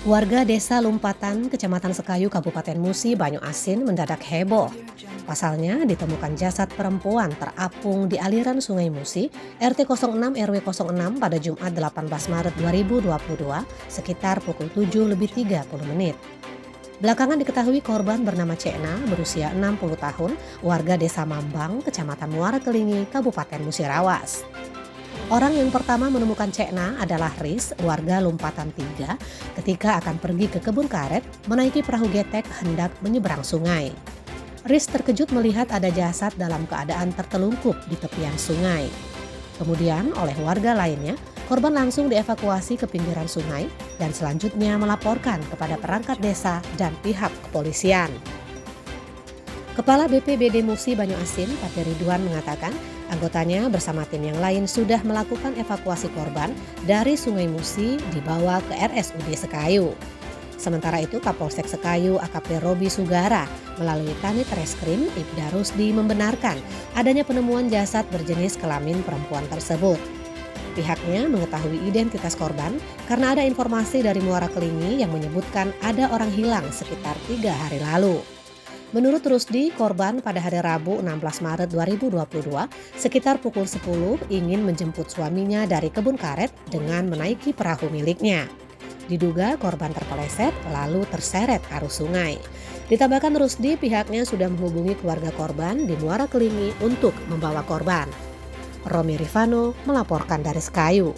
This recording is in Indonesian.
Warga Desa Lumpatan, Kecamatan Sekayu, Kabupaten Musi, Banyuasin mendadak heboh. Pasalnya ditemukan jasad perempuan terapung di aliran Sungai Musi, RT 06 RW 06 pada Jumat 18 Maret 2022 sekitar pukul 7:30. Belakangan diketahui korban bernama Cekna berusia 60 tahun, warga Desa Mambang, Kecamatan Muara Kelingi, Kabupaten Musirawas. Orang yang pertama menemukan Cekna adalah Riz, warga Lumpatan 3, ketika akan pergi ke kebun karet menaiki perahu getek hendak menyeberang sungai. Riz terkejut melihat ada jasad dalam keadaan tertelungkup di tepian sungai. Kemudian oleh warga lainnya, korban langsung dievakuasi ke pinggiran sungai dan selanjutnya melaporkan kepada perangkat desa dan pihak kepolisian. Kepala BPBD Musi Banyuasin, Pak Ridwan mengatakan anggotanya bersama tim yang lain sudah melakukan evakuasi korban dari Sungai Musi dibawa ke RSUD Sekayu. Sementara itu Kapolsek Sekayu AKP Robi Sugara melalui Kanit Reskrim Ibda Rusdi membenarkan adanya penemuan jasad berjenis kelamin perempuan tersebut. Pihaknya mengetahui identitas korban karena ada informasi dari Muara Kelingi yang menyebutkan ada orang hilang sekitar 3 hari lalu. Menurut Rusdi, korban pada hari Rabu 16 Maret 2022 sekitar pukul 10 ingin menjemput suaminya dari kebun karet dengan menaiki perahu miliknya. Diduga korban terpeleset lalu terseret arus sungai. Ditambahkan Rusdi, pihaknya sudah menghubungi keluarga korban di Muara Kelingi untuk membawa korban. Romi Rifano melaporkan dari Sekayu.